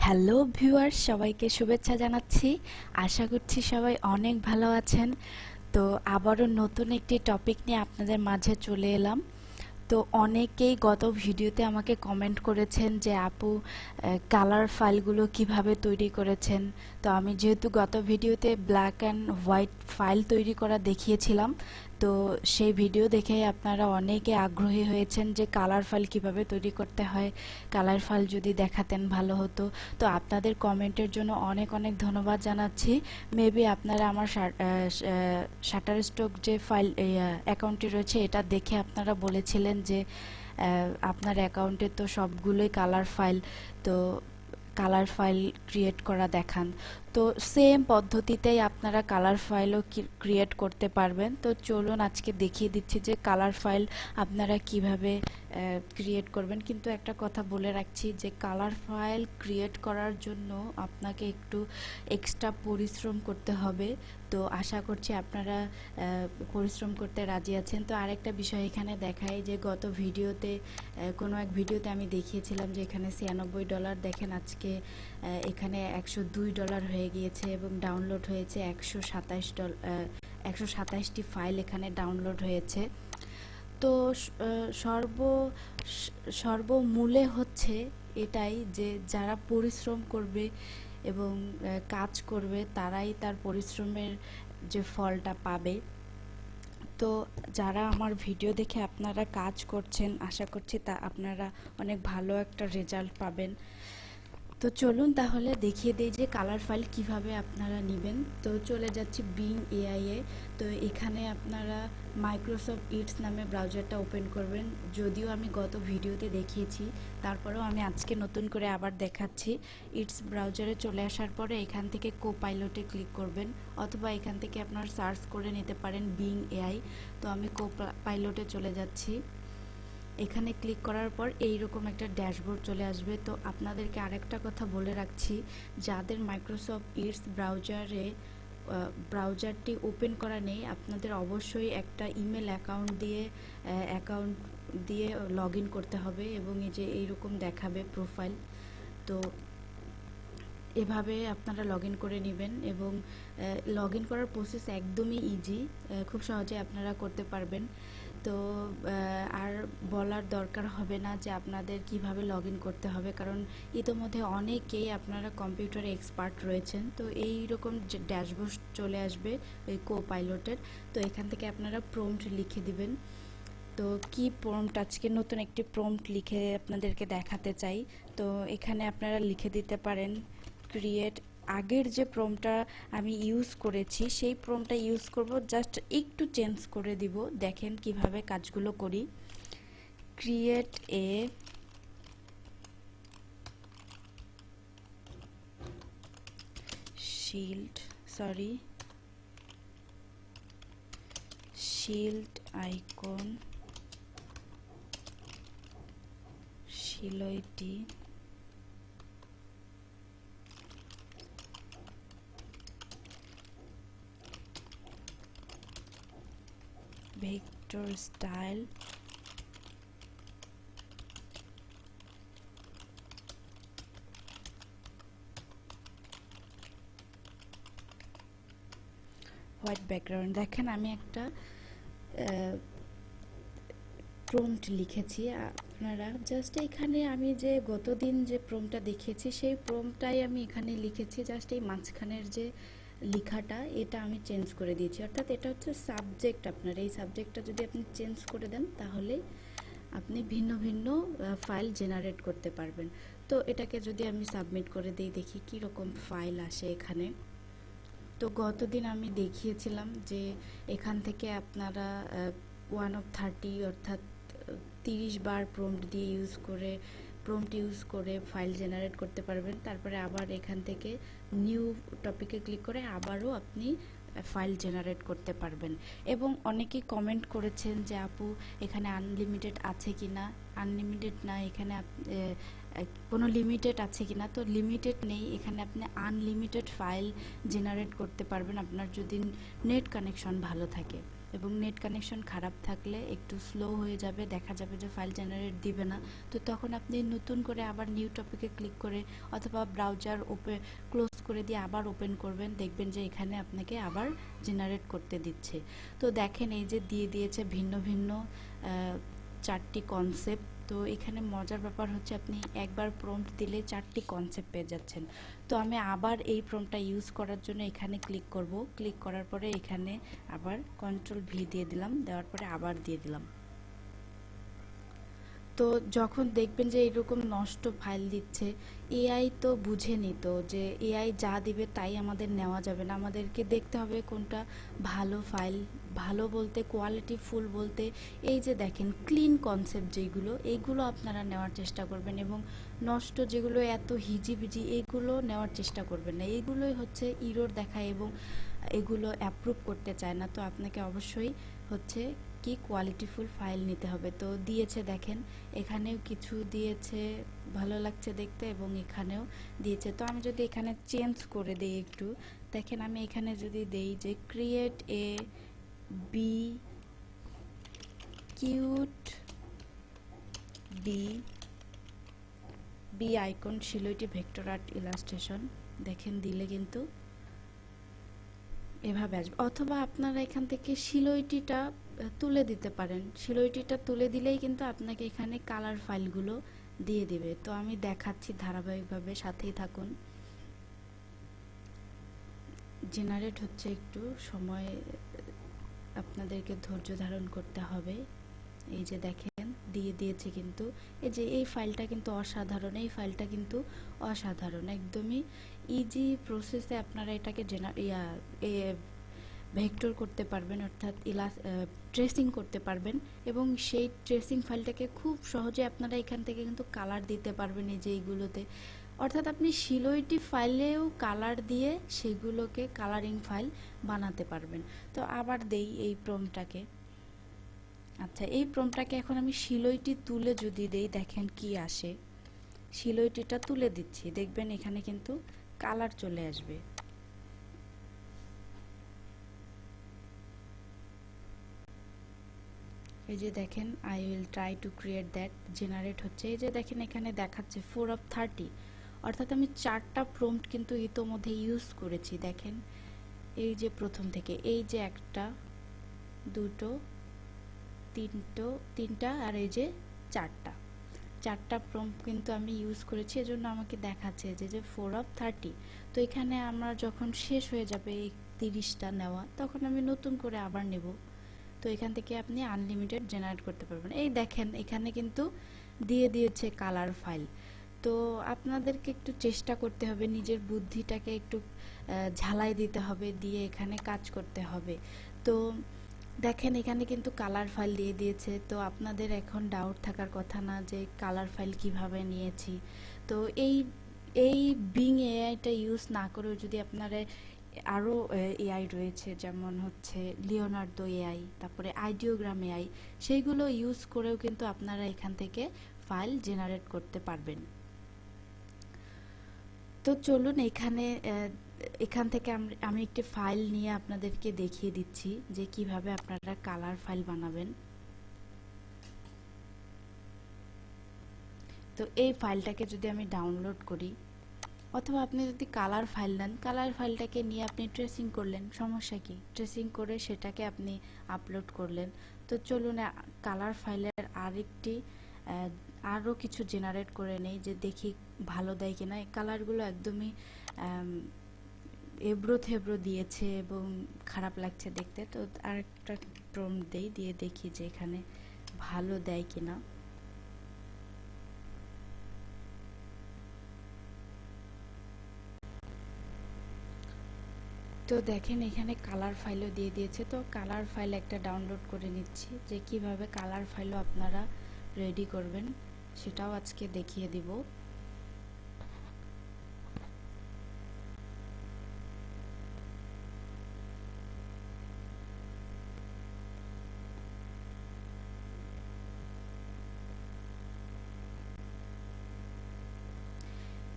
Hello viewers, সবাইকে শুভেচ্ছা জানাচ্ছি। আশা করছি সবাই অনেক ভালো আছেন। তো আবারও নতুন একটি টপিক নিয়ে আপনাদের মাঝে চলে এলাম। তো অনেকেই গত ভিডিওতে আমাকে কমেন্ট করেছেন যে আপু কালার ফাইলগুলো কিভাবে তৈরি করেছেন। তো আমি যেহেতু গত ভিডিওতে ব্ল্যাক অ্যান্ড হোয়াইট ফাইল তৈরি করা দেখিয়েছিলাম, তো সেই ভিডিও দেখেই আপনারা অনেকে আগ্রহী হয়েছেন যে কালার ফাইল কিভাবে তৈরি করতে হয়, কালার ফাইল যদি দেখাতেন ভালো হতো। তো আপনাদের কমেন্টের জন্য অনেক অনেক ধন্যবাদ জানাচ্ছি। মেবি আপনারা আমার শাটারস্টক যে ফাইল অ্যাকাউন্টটি রয়েছে এটা দেখে আপনারা বলেছিলেন যে আপনার অ্যাকাউন্টে তো সবগুলোই কালার ফাইল, তো কালার ফাইল ক্রিয়েট করা দেখান। তো সেম পদ্ধতিতেই আপনারা কালার ফাইলও ক্রিয়েট করতে পারবেন। তো চলুন আজকে দেখিয়ে দিচ্ছি যে কালার ফাইল আপনারা কিভাবে ক্রিয়েট করবেন। কিন্তু একটা কথা বলে রাখছি যে কালার ফাইল ক্রিয়েট করার জন্য আপনাকে একটু এক্সট্রা পরিশ্রম করতে হবে। তো আশা করছি আপনারা পরিশ্রম করতে রাজি আছেন। তো আরেকটা বিষয় এখানে দেখাই যে গত ভিডিওতে কোনো এক ভিডিওতে আমি দেখিয়েছিলাম যে এখানে $96, দেখেন আজকে এখানে $102 হয়ে গিয়েছে এবং ডাউনলোড হয়েছে $127। 127টি ফাইল এখানে ডাউনলোড হয়েছে। তো সর্বমূলে হচ্ছে এটাই যে যারা পরিশ্রম করবে এবং কাজ করবে তারাই তার পরিশ্রমের যে ফলটা পাবে। তো যারা আমার ভিডিও দেখে আপনারা কাজ করছেন, আশা করছি তা আপনারা অনেক ভালো একটা রেজাল্ট পাবেন। তো চলুন তাহলে দেখিয়ে দিই যে কালার ফাইল কিভাবে আপনারা নেবেন। তো চলে যাচ্ছি বিং এআই এ। তো এখানে আপনারা মাইক্রোসফট ইটস নামে ব্রাউজারটা ওপেন করবেন। যদিও আমি গত ভিডিওতে দেখিয়েছি, তারপরেও আমি আজকে নতুন করে আবার দেখাচ্ছি। ইটস ব্রাউজারে চলে আসার পরে এখান থেকে কোপাইলটে ক্লিক করবেন, অথবা এখান থেকে আপনারা সার্চ করে নিতে পারেন বিং এআই। তো আমি কোপাইলটে চলে যাচ্ছি। এখানে ক্লিক করার পর এইরকম একটা ড্যাশবোর্ড চলে আসবে। তো আপনাদেরকে আরেকটা কথা বলে রাখছি, যাদের মাইক্রোসফট ইটস ব্রাউজারটি ওপেন করা নেই, আপনাদের অবশ্যই একটা ইমেল অ্যাকাউন্ট দিয়ে লগ ইন করতে হবে এবং এই যে এইরকম দেখাবে প্রোফাইল। তো এভাবে আপনারা লগ ইন করে নেবেন এবং লগ ইন করার প্রসেস একদমই ইজি, খুব সহজে আপনারা করতে পারবেন। তো আর বলার দরকার হবে না যে আপনাদের কিভাবে লগ ইন করতে হবে, কারণ ইতোমধ্যে অনেকেই আপনারা কম্পিউটারে এক্সপার্ট রয়েছেন। তো এই রকম যে ড্যাশবোর্ড চলে আসবে ওই কোপাইলটের। তো এখান থেকে আপনারা প্রম্পট লিখে দিবেন। তো কি প্রম্পট, আজকে নতুন একটি প্রম্পট লিখে আপনাদেরকে দেখাতে চাই। তো এখানে আপনারা লিখে দিতে পারেন ক্রিয়েট। আগের যে প্রম্পটটা আমি ইউজ করেছি সেই প্রম্পটটা ইউজ করব, জাস্ট একটু চেঞ্জ করে দিব। দেখেন কিভাবে কাজগুলো করি। Create a shield icon silhouette vector style white background. দেখেন আমি একটা প্রম্পট লিখেছি। আপনারা জাস্ট এখানে আমি যে গতদিন যে প্রম্পটটা দেখিয়েছি সেই প্রম্পটটাই আমি এখানে লিখেছি, জাস্ট এই মাঝখানের যে লেখাটা এটা আমি চেঞ্জ করে দিয়েছি। অর্থাৎ এটা হচ্ছে সাবজেক্ট। আপনার এই সাবজেক্টটা যদি আপনি চেঞ্জ করে দেন তাহলে আপনি ভিন্ন ভিন্ন ফাইল জেনারেট করতে পারবেন। তো এটাকে যদি আমি সাবমিট করে দিই, দেখি কি রকম ফাইল আসে এখানে। তো গতদিন আমি দেখিয়েছিলাম যে এখান থেকে আপনারা 1/30 অর্থাৎ 30 বার প্রম্পট ইউজ করে ফাইল জেনারেট করতে পারবেন। তারপরে আবার এখান থেকে নিউ টপিকে ক্লিক করে আবারও আপনি ফাইল জেনারেট করতে পারবেন। এবং অনেকেই কমেন্ট করেছেন যে আপু এখানে আনলিমিটেড আছে কিনা। আনলিমিটেড না, এখানে কোনো লিমিটেড আছে কিনা। তো লিমিটেড নেই, এখানে আপনি আনলিমিটেড ফাইল জেনারেট করতে পারবেন আপনার যদি নেট কানেকশন ভালো থাকে। এবং নেট কানেকশন খারাপ থাকলে একটু স্লো হয়ে যাবে, দেখা যাবে যে ফাইল জেনারেট দিবে না। তো তখন আপনি নতুন করে আবার নিউ টপিকে ক্লিক করে অথবা ব্রাউজার ক্লোজ করে দিয়ে আবার ওপেন করবেন, দেখবেন যে এখানে আপনাকে আবার জেনারেট করতে দিচ্ছে। তো দেখেন এই যে দিয়ে দিয়েছে ভিন্ন ভিন্ন 4টি কনসেপ্ট। তো এখানে মজার ব্যাপার হচ্ছে আপনি একবার প্রম্পট দিলে 4টি কনসেপ্ট পেয়ে যাচ্ছেন। তো আমি আবার এই প্রম্পটটা ইউজ করার জন্য এখানে ক্লিক করব, ক্লিক করার পরে এখানে আবার কন্ট্রোল ভি দিয়ে দিলাম, দেওয়ার পরে আবার দিয়ে দিলাম। তো যখন দেখবেন যে এরকম নষ্ট ফাইল দিচ্ছে, এআই তো বুঝে নিত যে এআই যা দিবে তাই আমাদের নেওয়া যাবে না, আমাদেরকে দেখতে হবে কোনটা ভালো ফাইল। ভালো বলতে কোয়ালিটি ফুল বলতে এই যে দেখেন ক্লিন কনসেপ্ট যেগুলো, এইগুলো আপনারা নেওয়ার চেষ্টা করবেন, এবং নষ্ট যেগুলো এত হিজিবিজি এইগুলো নেওয়ার চেষ্টা করবেন না। এইগুলোই হচ্ছে ইরর দেখায় এবং এগুলো অ্যাপ্রুভ করতে চায় না। তো আপনাকে অবশ্যই হচ্ছে কি কোয়ালিটিফুল ফাইল নিতে হবে। তো দিয়েছে দেখেন, এখানেও কিছু দিয়েছে ভালো লাগছে দেখতে এবং এখানেও দিয়েছে। তো আমি যদি এখানে চেঞ্জ করে দিই একটু, দেখেন আমি এখানে যদি দেই যে create a bee cute bee bee icon silhouette vector art illustration, দেখেন দিলে কিন্তু এভাবে আসবে। অথবা আপনারা এখান থেকে শিলইটিটা তুলে দিতে পারেন, শিলইটিটা তুলে দিলেই কিন্তু আপনাকে এখানে কালার ফাইলগুলো দিয়ে দিবে। তো আমি দেখাচ্ছি ধারাবাহিকভাবে, সাথেই থাকুন। জেনারেট হচ্ছে, একটু সময় আপনাদেরকে ধৈর্য ধারণ করতে হবে। এই যে দেখেন দিয়ে দিয়েছে, কিন্তু এই যে এই ফাইলটা কিন্তু অসাধারণ, এই ফাইলটা কিন্তু অসাধারণ, একদমই ইজি প্রসেসে আপনারা এটাকে ভেক্টর করতে পারবেন, অর্থাৎ ট্রেসিং করতে পারবেন, এবং সেই ট্রেসিং ফাইলটাকে খুব সহজে আপনারা এখান থেকে কিন্তু কালার দিতে পারবেন এই যে এইগুলোতে। অর্থাৎ আপনি শিলইটি ফাইলেও কালার দিয়ে সেগুলোকে কালারিং ফাইল বানাতে পারবেন। তো আবার দেই এই প্রম্পটটাকে। আচ্ছা, এই প্রম্পটটাকে এখন আমি শিলইটি তুলে যদি দেই, দেখেন কি আসে। শিলইটিটা তুলে দিচ্ছি, দেখবেন এখানে কিন্তু কালার চলে আসবে। এই যে দেখেন I will try to create that, generate হচ্ছে। এই যে দেখেন এখানে দেখাচ্ছে 4 of 30, অর্থাৎ আমি 4টা প্রম্পট কিন্তু ইতোমধ্যে ইউজ করেছি। দেখেন এই যে প্রথম থেকে এই যে একটা, দুটো, তিনটা আর এই যে চারটা প্রম্পট কিন্তু আমি ইউজ করেছি, এজন্য আমাকে দেখাচ্ছে যে 4 of 30। তো এখানে আমার যখন শেষ হয়ে যাবে এই 30টা নেওয়া, তখন আমি নতুন করে আবার নেব। তো এখান থেকে আপনি আনলিমিটেড জেনারেট করতে পারবেন। এই দেখেন এখানে কিন্তু দিয়ে দিয়েছে কালার ফাইল। তো আপনাদেরকে একটু চেষ্টা করতে হবে, নিজের বুদ্ধিটাকে একটু ঝালাই দিতে হবে, দিয়ে এখানে কাজ করতে হবে। তো দেখেন এখানে কিন্তু কালার ফাইল দিয়ে দিয়েছে। তো আপনাদের এখন ডাউট থাকার কথা না যে কালার ফাইল কিভাবে নিয়েছি। তো এই এই বিং এআইটা ইউজ না করেও যদি আপনারা আরও এআই রয়েছে, যেমন হচ্ছে লিওনার্দো এআই, তারপরে আইডিওগ্রাম এআই, সেইগুলো ইউজ করেও কিন্তু আপনারা এখান থেকে ফাইল জেনারেট করতে পারবেন। তো চলুন এখান থেকে আমি একটি ফাইল নিয়ে আপনাদেরকে দেখিয়ে দিচ্ছি যে কিভাবে আপনারা কালার ফাইল বানাবেন। তো এই ফাইলটাকে যদি আমি ডাউনলোড করি, অথবা আপনি যদি কালার ফাইল নেন, কালার ফাইলটাকে নিয়ে আপনি ট্রেসিং করলেন, সমস্যা কি, ট্রেসিং করে সেটাকে আপনি আপলোড করলেন। তো চলুন কালার ফাইলের আরও কিছু জেনারেট করে নেই, যে দেখি ভালো দেয় কিনা। এই কালারগুলো একদমই এবড়ো থেবড়ো দিয়েছে এবং খারাপ লাগছে দেখতে। তো আরেকটা প্রম্পট দিয়ে দেখি যে এখানে ভালো দেয় কিনা। তো দেখেন এখানে কালার ফাইলও দিয়ে দিয়েছে। তো কালার ফাইল একটা ডাউনলোড করে নিচ্ছি, যে কিভাবে কালার ফাইলও আপনারা রেডি করবেন সেটাও আজকে দেখিয়ে দিব।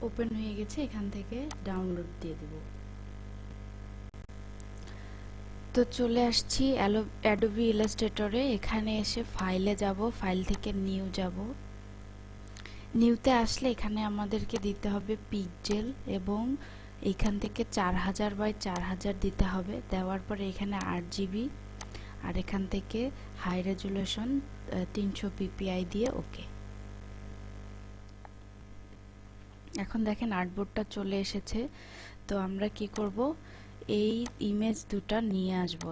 ওপেন হয়ে গেছে, এখান থেকে ডাউনলোড দিয়ে দেব। তো চলে আসছি অ্যাডোবি ইলাস্ট্রেটরে। এখানে এসে ফাইলে যাব, ফাইল থেকে নিউ যাব। নিউতে আসলে এখানে আমাদেরকে দিতে হবে পিক্সেল এবং এইখান থেকে 4000 বাই 4000 দিতে হবে। দেওয়ার পরে এখানে 8 GB আর এখান থেকে হাই রেজুলেশন 300 ppi দিয়ে ওকে। এখন দেখেন আর্টবোর্ডটা চলে এসেছে। তো আমরা কি করব, এই ইমেজ দুটা নিয়ে আসবো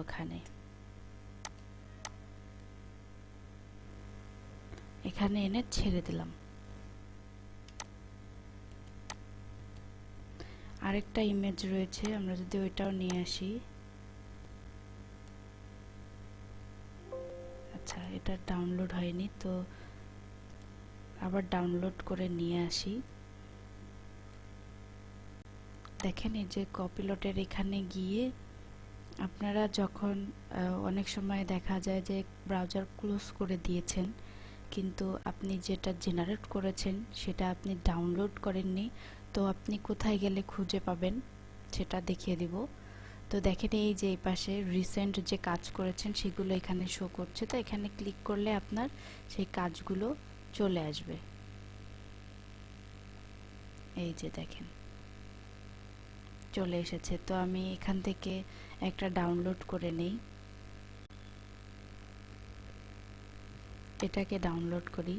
এখানে এনে ছেড়ে দিলাম। আরেকটা ইমেজ রয়েছে, আমরা যদি ওইটাও নিয়ে আসি। আচ্ছা, এটা ডাউনলোড হয়নি, তো আবার ডাউনলোড করে নিয়ে আসি। দেখেন এই যে কপিলটের এখানে গিয়ে আপনারা যখন অনেক সময় দেখা যায় যে ব্রাউজার ক্লোজ করে দিয়েছেন, কিন্তু আপনি যেটা জেনারেট করেছেন সেটা আপনি ডাউনলোড করেননি, তো আপনি কোথায় গেলে খুঁজে পাবেন সেটা দেখিয়ে দিব। তো দেখেন এই যে এই পাশে রিসেন্ট যে কাজ করেছেন সেগুলো এখানে শো করছে। তো এখানে ক্লিক করলে আপনার সেই কাজগুলো চলে আসবে। এই যে দেখেন চলে এসেছে। তো আমি এখান থেকে একটা ডাউনলোড করে নেই, এটাকে ডাউনলোড করি।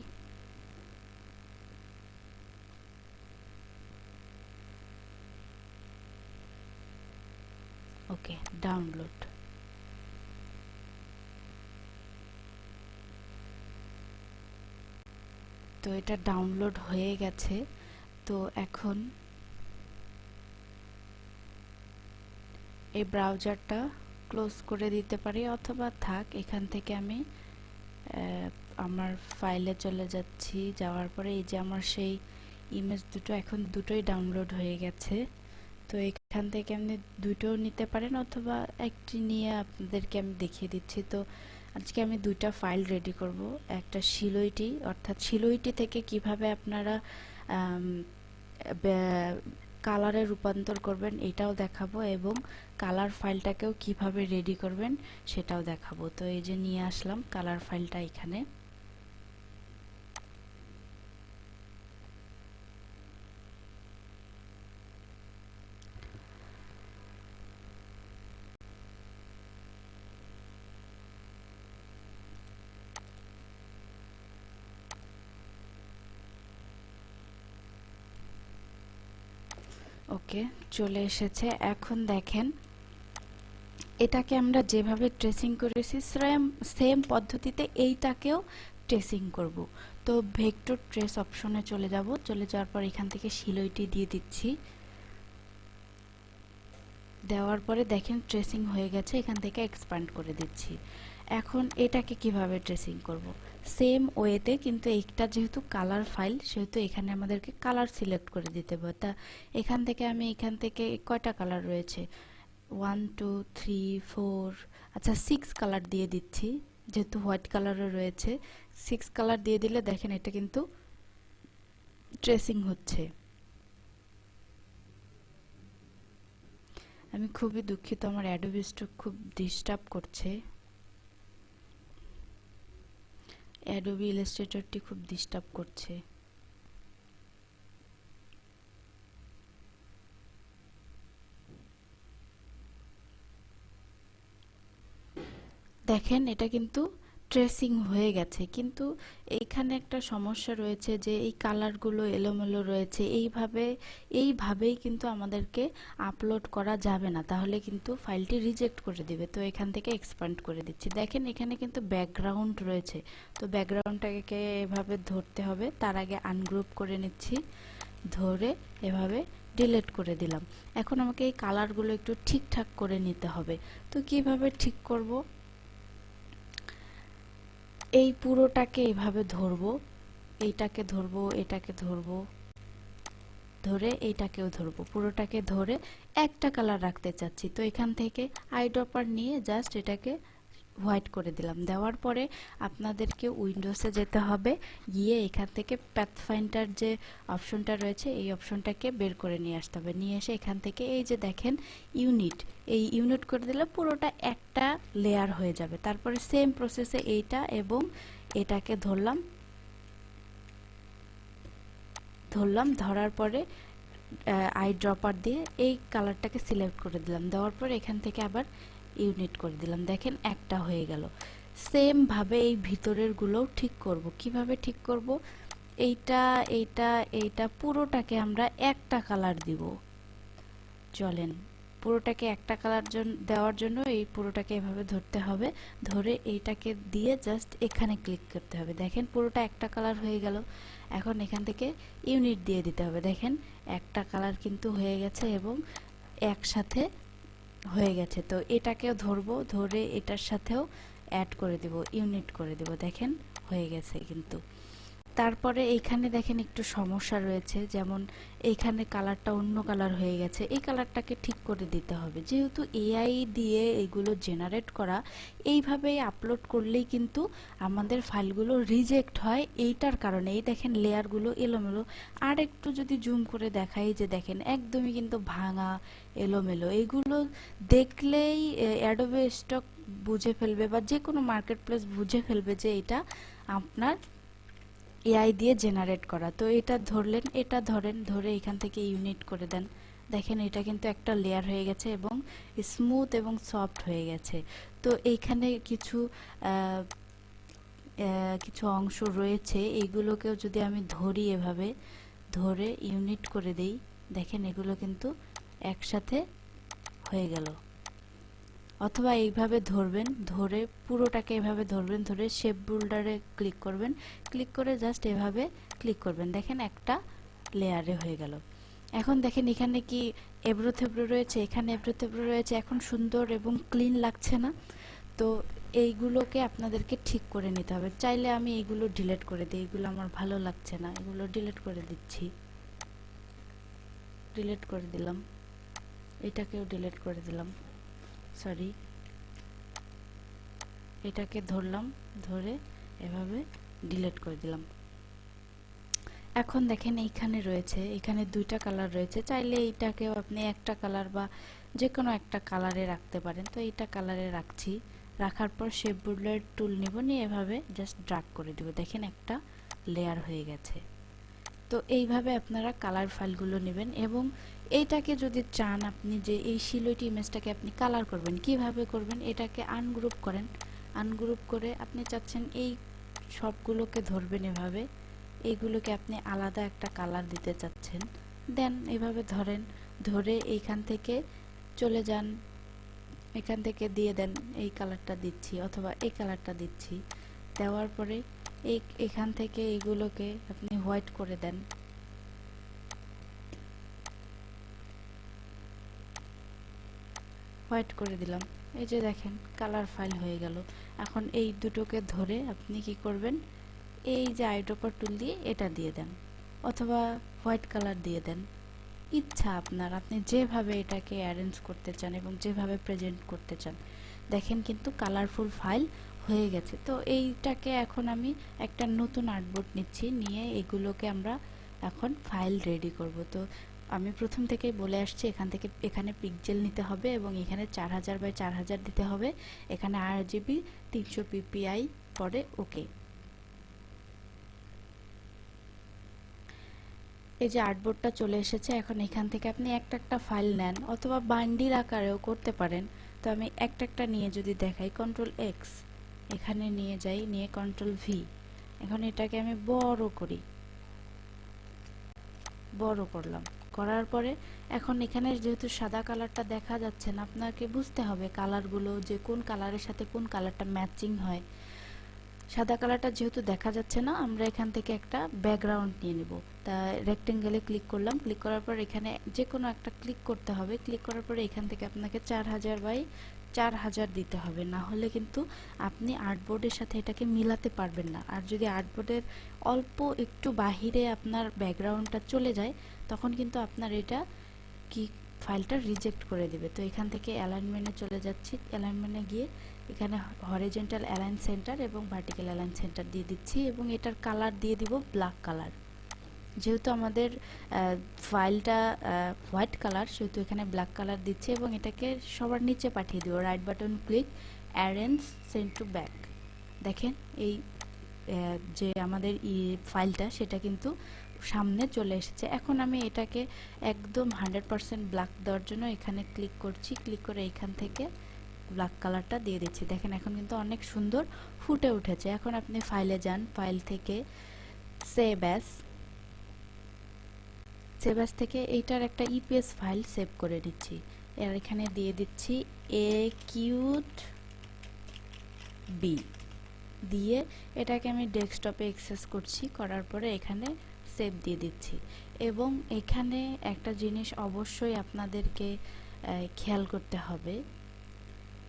ওকে, ডাউনলোড। তো এটা ডাউনলোড হয়ে গেছে। তো এখন এই ব্রাউজারটা ক্লোজ করে দিতে পারি, অথবা থাক, এখান থেকে আমি আমার ফাইলে চলে যাচ্ছি। যাওয়ার পরে এই যে আমার সেই ইমেজ দুটো, এখন দুটোই ডাউনলোড হয়ে গেছে। তো এখান থেকে আপনি দুটোও নিতে পারেন, অথবা একটি নিয়ে আপনাদেরকে আমি দেখিয়ে দিচ্ছি। তো আজকে আমি দুইটা ফাইল রেডি করব। একটা শিলইটি, অর্থাৎ শিলইটি থেকে কিভাবে আপনারা কালারে রূপান্তর করবেন এটাও দেখাবো, এবং কালার ফাইলটাকেও কিভাবে রেডি করবেন সেটাও দেখাবো। তো এই যে নিয়ে আসলাম কালার ফাইলটা এখানে। ওকে, চলে এসেছে। এখন দেখেন এটাকে আমরা যেভাবে ট্রেসিং করেছি সেম পদ্ধতিতে এইটাকেও ট্রেসিং করব। তো ভেক্টর ট্রেস অপশনে চলে যাব। চলে যাওয়ার পর এখান থেকে শিলইটি দিয়ে দিচ্ছি। দেওয়ার পরে দেখেন ট্রেসিং হয়ে গেছে, এখান থেকে এক্সপ্যান্ড করে দিচ্ছি। এখন এটাকে কিভাবে ট্রেসিং করব, সেম ওয়েতে, কিন্তু এইটা যেহেতু কালার ফাইল সেহেতু এখানে আমাদেরকে কালার সিলেক্ট করে দিতে হবে। তা এখান থেকে কয়টা কালার রয়েছে, 1 2 3 4, আচ্ছা 6 কালার দিয়ে দিচ্ছি, যেহেতু হোয়াইট কালারও রয়েছে। 6 কালার দিয়ে দিলে দেখেন এটা কিন্তু ট্রেসিং হচ্ছে। আমি খুবই দুঃখিত, আমার অ্যাডোবি স্টোর খুব ডিস্টার্ব করছে, অ্যাডোবি ইলাস্ট্রেটরটি খুব ডিস্টার্ব করছে। দেখেন এটা কিন্তু ট্রেসিং হয়ে গেছে, কিন্তু এইখানে একটা সমস্যা রয়েছে যে এই কালারগুলো এলোমেলো রয়েছে। এইভাবেই কিন্তু আমাদেরকে আপলোড করা যাবে না, তাহলে কিন্তু ফাইলটি রিজেক্ট করে দিবে। তো এখান থেকে এক্সপ্যান্ড করে দিচ্ছি। দেখেন এখানে কিন্তু ব্যাকগ্রাউন্ড রয়েছে, তো ব্যাকগ্রাউন্ডটাকে এভাবে ধরতে হবে। তার আগে আনগ্রুপ করে নিচ্ছি, ধরে এভাবে ডিলিট করে দিলাম। এখন আমাকে এই কালারগুলো একটু ঠিকঠাক করে নিতে হবে। তো কিভাবে ঠিক করব, এই পুরোটাকে এইভাবে ধরবো, এইটাকে ধরবো, এটাকে ধরবো, ধরে এইটাকেও ধরবো, পুরোটাকে ধরে একটা কালার রাখতে চাচ্ছি। তো এখান থেকে আইড্রপার নিয়ে জাস্ট এটাকে হোয়াইট করে দিলাম। দেওয়ার পরে আপনাদেরকে উইন্ডোজে যেতে হবে, গিয়ে এখান থেকে পাথফাইন্ডার যে অপশনটা রয়েছে এই অপশনটাকে বের করে নিয়ে আসতে হবে। নিয়ে এসে এখান থেকে এই যে দেখেন ইউনিট, এই ইউনিট করে দিলে পুরোটা একটা লেয়ার হয়ে যাবে। তারপরে সেম প্রসেসে এইটা এবং এটাকে ধরলাম, ধরার পরে আই ড্রপার দিয়ে এই কালারটাকে সিলেক্ট করে দিলাম। দেওয়ার পর এখান থেকে আবার ইউনিট করে দিলাম। দেখেন একটা হয়ে গেল। সেম ভাবে এই ভিতরের গুলোও ঠিক করব। কিভাবে ঠিক করব? এইটা এইটা এইটা পুরোটাকে আমরা একটা কালার দিব। চলেন, পুরোটাকে একটা কালার দেওয়ার জন্য এই পুরোটাকে এভাবে ধরতে হবে। ধরে এইটাকে দিয়ে জাস্ট এখানে ক্লিক করতে হবে। দেখেন পুরোটা একটা কালার হয়ে গেল। এখন এখান থেকে ইউনিট দিয়ে দিতে হবে। দেখেন একটা কালার কিন্তু হয়ে গেছে এবং একসাথে হয়ে গেছে। তো এটাকেও ধরবো, ধরে এটার সাথেও অ্যাড করে দেব, ইউনিট করে দেব। দেখেন হয়ে গেছে কিন্তু। তারপরে এইখানে দেখেন একটু সমস্যা রয়েছে, যেমন এইখানে কালারটা অন্য কালার হয়ে গেছে। এই কালারটাকে ঠিক করে দিতে হবে। যেহেতু এআই দিয়ে এগুলো জেনারেট করা, এইভাবেই আপলোড করলেই কিন্তু আমাদের ফাইলগুলো রিজেক্ট হয় এইটার কারণে। এই দেখেন লেয়ারগুলো এলোমেলো। আর একটু যদি জুম করে দেখাই, যে দেখেন একদমই কিন্তু ভাঙা এলোমেলো। এইগুলো দেখলেই অ্যাডোবে স্টক বুঝে ফেলবে বা যে কোনো মার্কেট প্লেস বুঝে ফেলবে যে এটা আপনার এআই দিয়ে জেনারেট করা। তো এটা ধরলেন, এটা ধরেন, ধরে এখান থেকে ইউনিট করে দেন। দেখেন এটা কিন্তু একটা লেয়ার হয়ে গেছে এবং স্মুথ এবং সফট হয়ে গেছে। তো এইখানে কিছু অংশ রয়েছে, এইগুলোকেও যদি আমি ধরি, এভাবে ধরে ইউনিট করে দেই, দেখেন এগুলো কিন্তু একসাথে হয়ে গেল। অথবা এইভাবে ধরবেন, ধরে পুরোটাকে এভাবে ধরবেন, ধরে শেপ বোল্ডারে ক্লিক করবেন, ক্লিক করে জাস্ট এভাবে ক্লিক করবেন। দেখেন একটা লেয়ারে হয়ে গেল। এখন দেখেন এখানে কি এবড়ো থেবড়ো রয়েছে, এখানে এবড়ো থেবড়ো রয়েছে। এখন সুন্দর এবং ক্লিন লাগছে না? তো এইগুলোকে আপনাদেরকে ঠিক করে নিতে হবে। চাইলে আমি এইগুলো ডিলিট করে দিই, এগুলো আমার ভালো লাগছে না, এগুলো ডিলিট করে দিচ্ছি। ডিলিট করে দিলাম, এটাকেও ডিলিট করে দিলাম, সরি। এটাকে ধরলাম, ধরে এভাবে ডিলিট করে দিলাম। এখন দেখেন এইখানে রয়েছে, এখানে দুইটা কালার রয়েছে। চাইলে এইটাকেও আপনি একটা কালার বা যে কোনো একটা কালারে রাখতে পারেন। তো এইটা কালারে রাখছি। রাখার পর শেপ বোল্ডার টুল নিব, নিয়ে এভাবে জাস্ট ড্র্যাগ করে দিব। দেখেন একটা লেয়ার হয়ে গেছে। তো এইভাবে আপনারা কালার ফাইলগুলো নেবেন এবং এইটাকে যদি চান আপনি যে এই সিলুয়েট ইমেজটাকে আপনি কালার করবেন, কিভাবে করবেন? এটাকে আনগ্রুপ করেন। আনগ্রুপ করে আপনি চাচ্ছেন এই সবগুলোকে ধরবেন এভাবে, এইগুলোকে আপনি আলাদা একটা কালার দিতে চাচ্ছেন, দেন এভাবে ধরেন, ধরে এইখান থেকে চলে যান, এখান থেকে দিয়ে দেন এই কালারটা দিচ্ছি অথবা এই কালারটা দিচ্ছি। দেওয়ার পরে এখান থেকে এগুলোকে আপনি হোয়াইট করে দেন। হোয়াইট করে দিলাম। এই যে দেখেন কালার ফাইল হয়ে গেল। এখন এই দুটোকে ধরে আপনি কি করবেন? এই যে আইড্রপার টুল দিয়ে এটা দিয়ে দেন অথবা হোয়াইট কালার দিয়ে দেন। ইচ্ছা আপনার, আপনি যেভাবে এটাকে অ্যারেঞ্জ করতে চান এবং যেভাবে প্রেজেন্ট করতে চান। দেখেন কিন্তু কালারফুল ফাইল হয়ে গেছে। তো এইটাকে এখন আমি একটা নতুন আর্টবোর্ড নিচ্ছি, নিয়ে এগুলোকে আমরা এখন ফাইল রেডি করব। তো আমি প্রথম থেকেই বলে আসছি, এখানে পিক্সেল নিতে হবে এবং এখানে 4000 বাই 4000 দিতে হবে। এখানে RGB 300 ppi পরে ওকে। এই যে আর্টবোর্ডটা চলে এসেছে। এখন এখান থেকে আপনি একটা একটা ফাইল নেন অথবা বান্ডিল আকারেও করতে পারেন। তো আমি একটা একটা নিয়ে যদি দেখাই, কন্ট্রোল এক্স, এখানে নিয়ে যাই, নিয়ে কন্ট্রোল ভি। এখন এটাকে আমি বড় করি, বড় করলাম। করার পরে এখন এখানে যেহেতু সাদা কালারটা দেখা যাচ্ছে না, আপনাকে বুঝতে হবে কালারগুলো যে কোন কালারের সাথে কোন কালারটা ম্যাচিং হয়। সাদা কালারটা যেহেতু দেখা যাচ্ছে না, আমরা এখান থেকে একটা ব্যাকগ্রাউন্ড নিয়ে নেব। তা রেক্টেঙ্গেলে ক্লিক করলাম, ক্লিক করার পর এখানে যে কোনো একটা ক্লিক করতে হবে। ক্লিক করার পরে এখান থেকে আপনাকে 4000 বাই 4000 দিতে হবে, না হলে কিন্তু আপনি আর্টবোর্ডের সাথে এটাকে মিলাতে পারবেন না। আর যদি আর্টবোর্ডের অল্প একটু বাহিরে আপনার ব্যাকগ্রাউন্ডটা চলে যায়, তখন কিন্তু আপনার এটা কি ফাইলটা রিজেক্ট করে দেবে। তো এখান থেকে অ্যালাইনমেন্টে চলে যাচ্ছি, অ্যালাইনমেন্টে গিয়ে এখানে হরিজন্টাল অ্যালাইন সেন্টার এবং ভার্টিক্যাল অ্যালাইন সেন্টার দিয়ে দিচ্ছি এবং এটার কালার দিয়ে দিব ব্ল্যাক কালার। যেহেতু আমাদের ফাইলটা হোয়াইট কালার, সেহেতু এখানে ব্ল্যাক কালার দিচ্ছি এবং এটাকে সবার নিচে পাঠিয়ে দিব। Right button click, arrange, send to back. দেখেন এই যে আমাদের ফাইলটা সেটা কিন্তু সামনে চলে এসেছে। এখন আমি এটাকে একদম 100% ব্ল্যাক দেওয়ার জন্য এখানে ক্লিক করছি, ক্লিক করে এইখান থেকে ব্ল্যাক কালারটা দিয়ে দিচ্ছি। দেখেন এখন কিন্তু অনেক সুন্দর ফুটে উঠেছে। এখন আপনি ফাইলে যান, ফাইল থেকে সেভ অ্যাজ, সেভ অ্যাজ থেকে এইটার একটা ইপিএস ফাইল সেভ করে দিচ্ছি। এর এখানে দিয়ে দিচ্ছি একিউট বি দিয়ে এটাকে আমি ডেস্কটপে অ্যাক্সেস করছি, করার পরে এখানে সেভ দিয়ে দিচ্ছি। এবং এখানে একটা জিনিস অবশ্যই আপনাদেরকে খেয়াল করতে হবে,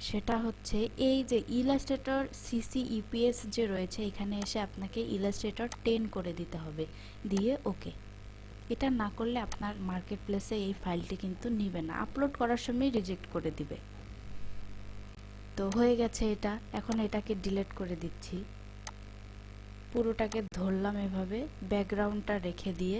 সেটা হচ্ছে এই যে ইলাস্ট্রেটর সিসি ইপিএস যে রয়েছে, এখানে এসে আপনাকে ইলাস্ট্রেটর 10 করে দিতে হবে, দিয়ে ওকে। এটা না করলে আপনার মার্কেট প্লেসে এই ফাইলটি কিন্তু নিবে না, আপলোড করার সময় রিজেক্ট করে দিবে। তো হয়ে গেছে এটা। এখন এটাকে ডিলিট করে দিচ্ছি। পুরোটাকে ধরলাম এভাবে, ব্যাকগ্রাউন্ডটা রেখে দিয়ে,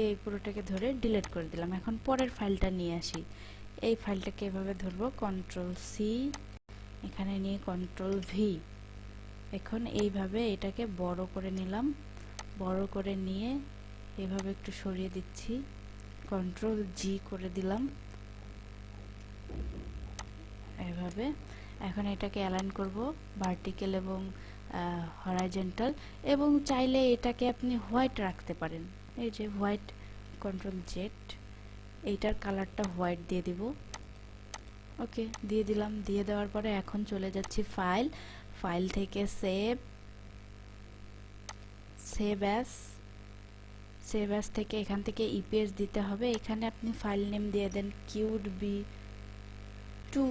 এই পুরোটাকে ধরে ডিলিট করে দিলাম। এখন পরের ফাইলটা নিয়ে আসি। এই ফাইলটাকে এভাবে ধরবো, কন্ট্রোল সি, এখানে নিয়ে কন্ট্রোল ভি। এখন এইভাবে এটাকে বড় করে নিলাম, বড় করে নিয়ে এভাবে একটু সরিয়ে দিচ্ছি, কন্ট্রোল জি করে দিলাম এভাবে। এখন এটাকে অ্যালাইন করব ভার্টিক্যাল এবং হরাইজন্টাল, এবং চাইলে এটাকে আপনি হোয়াইট রাখতে পারেন। এই যে হোয়াইট, কন্ট্রোল জেড, এইটার কালারটা হোয়াইট দিয়ে দিব। ওকে, দিয়ে দিলাম। দিয়ে দেওয়ার পরে এখন চলে যাচ্ছি ফাইল, ফাইল থেকে সেভ, সেভ অ্যাজ থেকে এখান থেকে ইপিএস দিতে হবে। এখানে আপনি ফাইল নেম দিয়ে দেন কিউড বি 2,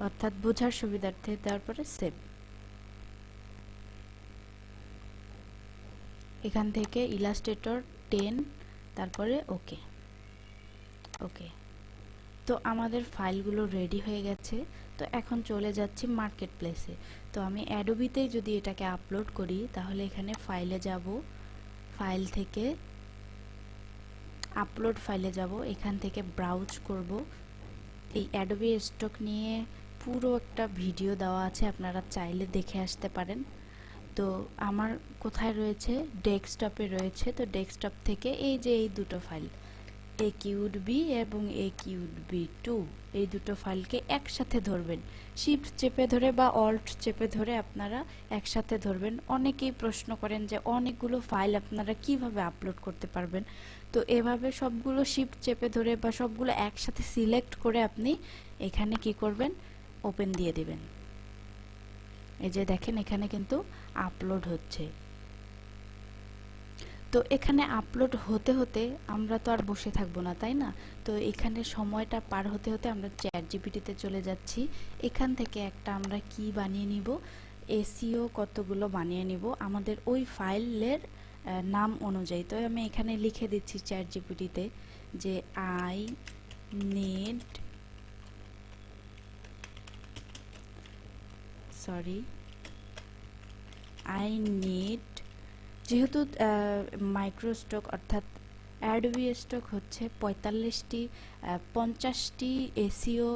অর্থাৎ বোঝার সুবিধার্থে। দেওয়ার পরে সেভ। এখান থেকে ইলাস্ট্রেটর 10, তারপরে ওকে। ওকে, তো আমাদের ফাইলগুলো রেডি হয়ে গেছে। তো এখন চলে যাচ্ছি মার্কেট প্লেসে। তো আমি অ্যাডোবিতেই যদি এটাকে আপলোড করি, তাহলে এখানে ফাইলে যাব, ফাইল থেকে আপলোড ফাইলে যাব, এখান থেকে ব্রাউজ করব। এই অ্যাডোবি স্টক নিয়ে পুরো একটা ভিডিও দেওয়া আছে, আপনারা চাইলে দেখে আসতে পারেন। তো আমার কোথায় রয়েছে, ডেস্কটপে রয়েছে। তো ডেস্কটপ থেকে এই যে এই দুটো ফাইল, একিউডবি এবং একিউডবি 2, এই দুটো ফাইলকে একসাথে ধরবেন। শিফট চেপে ধরে বা অল্ট চেপে ধরে আপনারা একসাথে ধরবেন। অনেকেই প্রশ্ন করেন যে অনেকগুলো ফাইল আপনারা কিভাবে আপলোড করতে পারবেন। তো এভাবে সবগুলো শিফট চেপে ধরে বা সবগুলো একসাথে সিলেক্ট করে আপনি এখানে কি করবেন, ওপেন দিয়ে দিবেন। এই যে দেখেন এখানে কিন্তু আপলোড হচ্ছে। তো এখানে আপলোড হতে হতে আমরা তো আর বসে থাকবো না, তাই না? তো এখানে সময়টা পার হতে হতে আমরা চ্যাট জিপিটিতে চলে যাচ্ছি। এখান থেকে একটা আমরা কি বানিয়ে নিব, এসইও কতগুলো বানিয়ে নিব আমাদের ওই ফাইলের নাম অনুযায়ী। তো আমি এখানে লিখে দিচ্ছি চ্যাট জিপিটিতে যে আই নিড যেহেতু মাইক্রোস্টক অর্থাৎ অ্যাডোবি স্টক হচ্ছে 50টি এসইও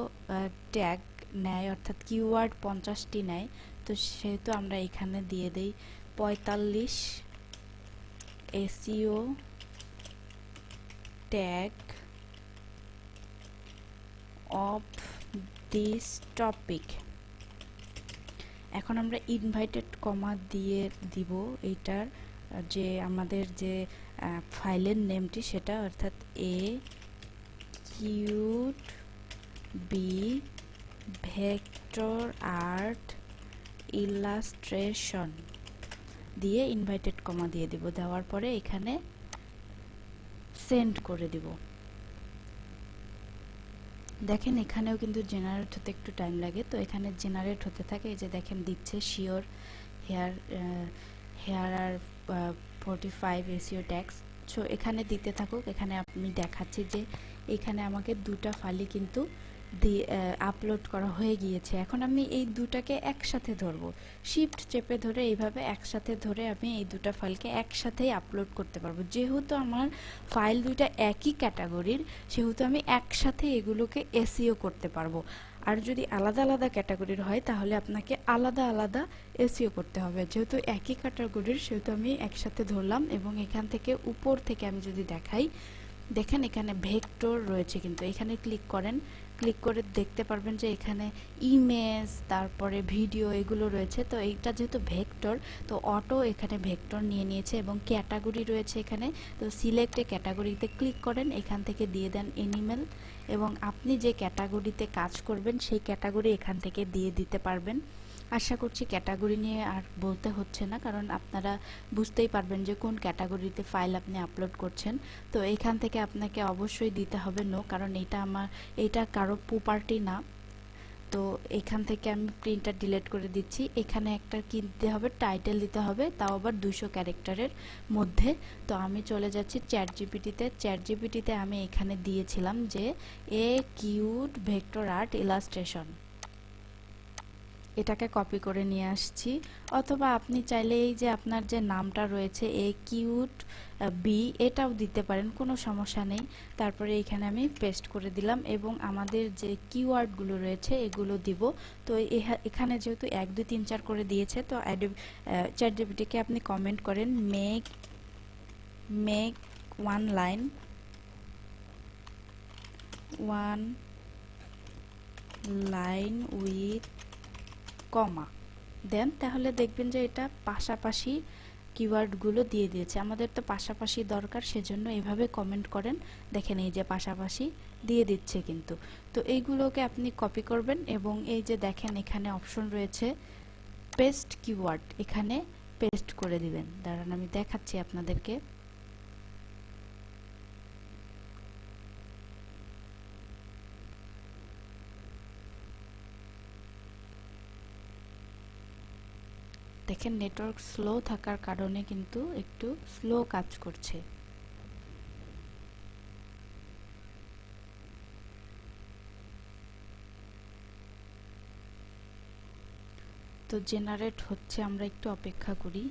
ট্যাগ নেয়, অর্থাৎ কিওয়ার্ড 50টি নেয়। তো সেহেতু আমরা এখানে দিয়ে দেই 45 SEO tag of this topic. এখন আমরা ইনভাইটেড কমা দিয়ে দিব এইটার যে আমাদের যে ফাইলের নেমটি সেটা, অর্থাৎ এ কিউড বি ভেক্টর আর্ট ইলাস্ট্রেশন দিয়ে ইনভাইটেড কমা দিয়ে দিব। দেওয়ার পরে এখানে সেন্ড করে দিব। দেখেন এখানেও কিন্তু জেনারেট হতে একটু টাইম লাগে। তো এখানে জেনারেট হতে থাকে। এই যে দেখেন দিচ্ছে শিওর হেয়ার আর 45 এসইও ট্যাগস এখানে দিতে থাকুক। এখানে আমি দেখাচ্ছি যে এখানে আমাকে দুটা ফাইলই কিন্তু আপলোড করা হয়ে গিয়েছে। এখন আমি এই দুটাকে একসাথে ধরবো, শিফট চেপে ধরে এইভাবে একসাথে ধরে আমি এই দুটা ফাইলকে একসাথেই আপলোড করতে পারবো। যেহেতু আমার ফাইল দুইটা একই ক্যাটাগরির, সেহেতু আমি একসাথে এগুলোকে এসইও করতে পারবো। আর যদি আলাদা আলাদা ক্যাটাগরির হয় তাহলে আপনাকে আলাদা আলাদা এসইও করতে হবে। যেহেতু একই ক্যাটাগরির সেহেতু আমি একসাথে ধরলাম, এবং এখান থেকে উপর থেকে আমি যদি দেখাই, দেখেন এখানে ভেক্টর রয়েছে, কিন্তু এখানে ক্লিক করেন, ক্লিক করে দেখতে পারবেন যে এখানে ইমেজ, তারপরে ভিডিও এগুলো রয়েছে। তো এইটা যেহেতু ভেক্টর, তো অটো এখানে ভেক্টর নিয়ে নিয়েছে, এবং ক্যাটাগরি রয়েছে এখানে। তো সিলেক্টে ক্যাটাগরিতে ক্লিক করেন, এখান থেকে দিয়ে দেন এনিমেল, এবং আপনি যে ক্যাটাগরিতে কাজ করবেন সেই ক্যাটাগরি এখান থেকে দিয়ে দিতে পারবেন। আশা করছি ক্যাটাগরি নিয়ে আর বলতে হচ্ছে না, কারণ আপনারা বুঝতেই পারবেন যে কোন ক্যাটাগরিতে ফাইল আপনি আপলোড করছেন। তো এখান থেকে আপনাকে অবশ্যই দিতে হবে নো, কারণ এটা কারো প্রপার্টি না। তো এখান থেকে আমি প্রিন্টটা ডিলিট করে দিচ্ছি। এখানে একটা কি দিতে হবে, টাইটেল দিতে হবে, তাও আবার 200 ক্যারেক্টারের মধ্যে। তো আমি চলে যাচ্ছি চ্যাট জিপিটিতে আমি এখানে দিয়েছিলাম যে এ কিউট ভেক্টর আর্ট ইলাস্ট্রেশন, এটাকে কপি করে নিয়ে আসছি। অথবা আপনি চাইলে এই যে আপনার যে নামটা রয়েছে এ কিউট বি, এটাও দিতে পারেন, কোনো সমস্যা নেই। তারপরে এখানে আমি পেস্ট করে দিলাম, এবং আমাদের যে কিওয়ার্ডগুলো রয়েছে এগুলো দিব। তো এখানে যেহেতু 1 2 3 4 করে দিয়েছে, তো চ্যাট জিপিটিকে আপনি কমেন্ট করেন মেক ওয়ান লাইন উইথ কমা দেন, তাহলে দেখবেন যে এটা পাশাপাশি কিওয়ার্ডগুলো দিয়ে দিয়েছে। আমাদের তো পাশাপাশি দরকার, সেজন্য এভাবে কমেন্ট করেন। দেখেন এই যে পাশাপাশি দিয়ে দিচ্ছে কিন্তু। তো এইগুলোকে আপনি কপি করবেন, এবং এই যে দেখেন এখানে অপশন রয়েছে পেস্ট কিওয়ার্ড, এখানে পেস্ট করে দিবেন। দাঁড়ান আমি দেখাচ্ছি আপনাদেরকে। দেখেন নেটওয়ার্ক স্লো থাকার কারণে কিন্তু একটু স্লো কাজ করছে। তো জেনারেট হচ্ছে, আমরা একটু অপেক্ষা করি।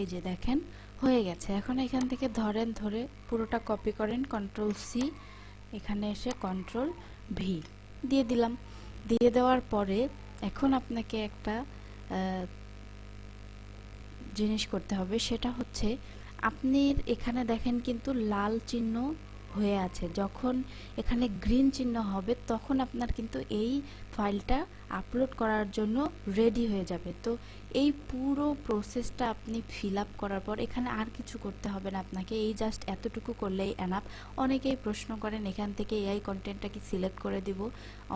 এই যে দেখেন হয়ে গেছে। এখন এখান থেকে ধরে পুরোটা কপি করেন, কন্ট্রোল সি, এখানে এসে কন্ট্রোল ভি দিয়ে দিলাম। দিয়ে দেওয়ার পরে এখন আপনাকে একটা জিনিস করতে হবে, সেটা হচ্ছে আপনি এখানে দেখেন কিন্তু লাল চিহ্ন হয়ে আছে, যখন এখানে গ্রিন চিহ্ন হবে তখন আপনার কিন্তু এই ফাইলটা আপলোড করার জন্য রেডি হয়ে যাবে। তো এই পুরো প্রসেসটা আপনি ফিল আপ করার পর এখানে আর কিছু করতে হবে না আপনাকে, এই জাস্ট এতটুকু করলেই এনাফ। অনেকেই প্রশ্ন করেন এখান থেকে এআই কন্টেন্টটা কি সিলেক্ট করে দিব?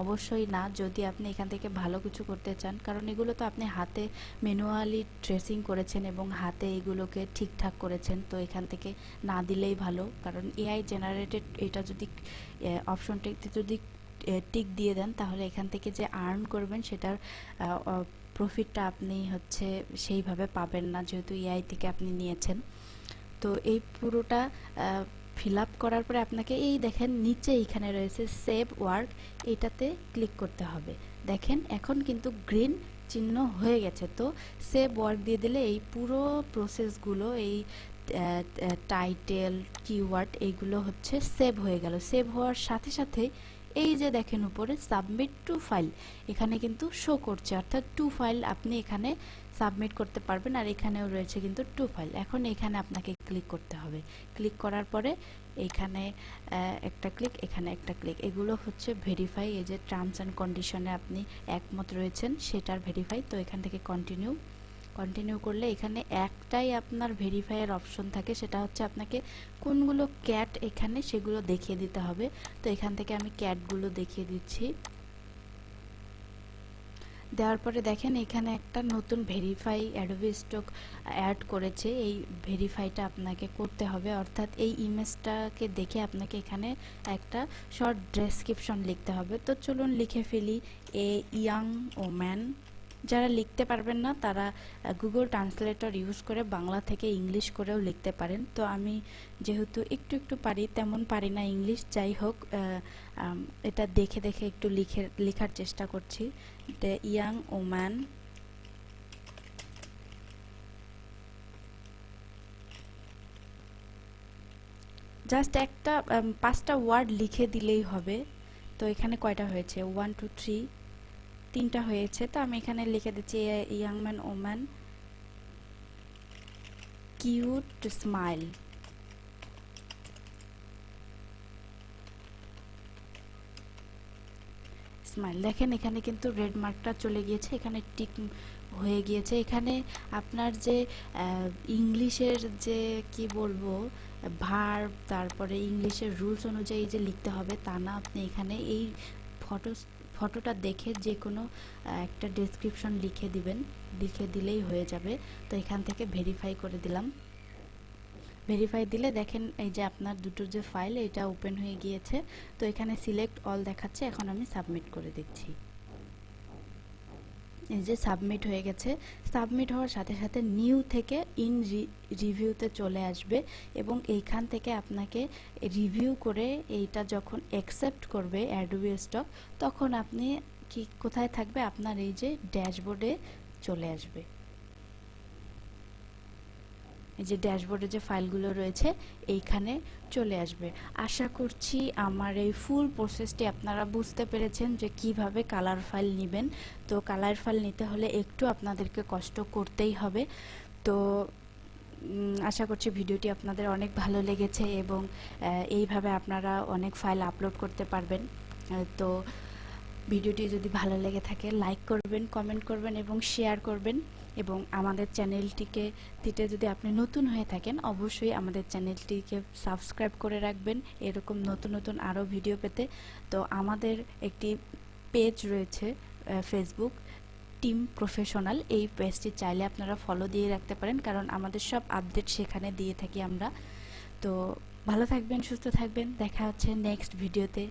অবশ্যই না, যদি আপনি এখান থেকে ভালো কিছু করতে চান, কারণ এগুলো তো আপনি হাতে ম্যানুয়ালি ট্রেসিং করেছেন এবং হাতে এগুলোকে ঠিকঠাক করেছেন। তো এখান থেকে না দিলেই ভালো, কারণ এআই জেনারেটেড এটা যদি অপশনটিতে যদি টিক দিয়ে দেন, তাহলে এখান থেকে যে আর্ন করবেন সেটার প্রফিটটা আপনি হচ্ছে সেইভাবে পাবেন না, যেহেতু এআই থেকে আপনি নিয়েছেন। তো এই পুরোটা ফিল আপ করার পরে আপনাকে এই দেখেন নিচে এইখানে রয়েছে সেভ ওয়ার্ক, এটাতে ক্লিক করতে হবে। দেখেন এখন কিন্তু গ্রিন চিহ্ন হয়ে গেছে। তো সেভ ওয়ার্ক দিয়ে দিলে এই পুরো প্রসেসগুলো, এই টাইটেল কিওয়ার্ড এইগুলো হচ্ছে সেভ হয়ে গেল। সেভ হওয়ার সাথে সাথে এই যে দেখেন উপরে সাবমিট টু ফাইল, এখানে কিন্তু শো করছে, অর্থাৎ টু ফাইল আপনি এখানে সাবমিট করতে পারবেন। আর এখানেও রয়েছে কিন্তু টু ফাইল। এখন এখানে আপনাকে ক্লিক করতে হবে, ক্লিক করার পরে এইখানে একটা ক্লিক, এখানে একটা ক্লিক, এগুলো হচ্ছে ভেরিফাই। এই যে টার্মস অ্যান্ড কন্ডিশনে আপনি একমত রয়েছেন সেটার ভেরিফাই। তো এখান থেকে কন্টিনিউ করলে এখানে একটাই আপনার ভেরিফাইয়ের অপশন থাকে, সেটা হচ্ছে আপনাকে কোনগুলো ক্যাট এখানে সেগুলো দেখিয়ে দিতে হবে। তো এখান থেকে আমি ক্যাটগুলো দেখিয়ে দিচ্ছি। দেওয়ার পরে দেখেন এখানে একটা নতুন ভেরিফাই অ্যাডোবি স্টক অ্যাড করেছে। এই ভেরিফাইটা আপনাকে করতে হবে, অর্থাৎ এই ইমেজটাকে দেখে আপনাকে এখানে একটা শর্ট ডেসক্রিপশন লিখতে হবে। তো চলুন লিখে ফেলি, এ ইয়াং ওম্যান। যারা লিখতে পারবেন না তারা গুগল ট্রান্সলেটর ইউজ করে বাংলা থেকে ইংলিশ করেও লিখতে পারেন। তো আমি যেহেতু একটু একটু পারি, তেমন পারি না ইংলিশ, যাই হোক এটা দেখে দেখে একটু লেখার চেষ্টা করছি। দ্য ইয়াং ওম্যান জাস্ট একটা 5টা ওয়ার্ড লিখে দিলেই হবে। তো এখানে কয়টা হয়েছে, 1 2 3, 3টা হয়েছে। তো আমি এখানে লিখে দিচ্ছি young man woman cute smile. Smile দেখেন এখানে কিন্তু রেড মার্কটা চলে গিয়েছে, এখানে টিক হয়ে গিয়েছে। এখানে আপনার যে ইংলিশের যে কি বলবো ভার্ব, তারপরে ইংলিশের রুলস অনুযায়ী যে লিখতে হবে তা না, আপনি এখানে এই ফটোটা দেখে যে কোনো একটা ডেসক্রিপশন লিখে দিবেন, লিখে দিলেই হয়ে যাবে। তো এখান থেকে ভেরিফাই করে দিলাম। ভেরিফাই দিলে দেখেন এই যে আপনার দুটো যে ফাইল এটা ওপেন হয়ে গিয়েছে। তো এখানে সিলেক্ট অল দেখাচ্ছে, এখন আমি সাবমিট করে দিচ্ছি। এই যে সাবমিট হয়ে গেছে। সাবমিট হওয়ার সাথে সাথে নিউ থেকে ইন রিভিউতে চলে আসবে এবং এইখান থেকে আপনাকে রিভিউ করে এইটা যখন অ্যাকসেপ্ট করবে অ্যাডোবি স্টক, তখন আপনি কি কোথায় থাকবে, আপনার এই যে ড্যাশবোর্ডে চলে আসবে। এই যে ড্যাশবোর্ডে যে ফাইলগুলো রয়েছে এইখানে চলে আসবে। আশা করছি আমার এই ফুল প্রসেসটি আপনারা বুঝতে পেরেছেন যে কিভাবে কালার ফাইল নেবেন। তো কালার ফাইল নিতে হলে একটু আপনাদেরকে কষ্ট করতেই হবে। তো আশা করছি ভিডিওটি আপনাদের অনেক ভালো লেগেছে এবং এইভাবে আপনারা অনেক ফাইল আপলোড করতে পারবেন। তো ভিডিওটি যদি ভালো লেগে থাকে লাইক করবেন, কমেন্ট করবেন এবং শেয়ার করবেন। এবং আমাদের চ্যানেলটিকে যদি আপনি নতুন হয়ে থাকেন অবশ্যই আমাদের চ্যানেলটিকে সাবস্ক্রাইব করে রাখবেন এরকম নতুন নতুন আরও ভিডিও পেতে। তো আমাদের একটি পেজ রয়েছে ফেসবুক টিম প্রফেশনাল, এই পেজটি চাইলে আপনারা ফলো দিয়ে রাখতে পারেন, কারণ আমাদের সব আপডেট সেখানে দিয়ে থাকি আমরা। তো ভালো থাকবেন, সুস্থ থাকবেন, দেখা হচ্ছে নেক্সট ভিডিওতে।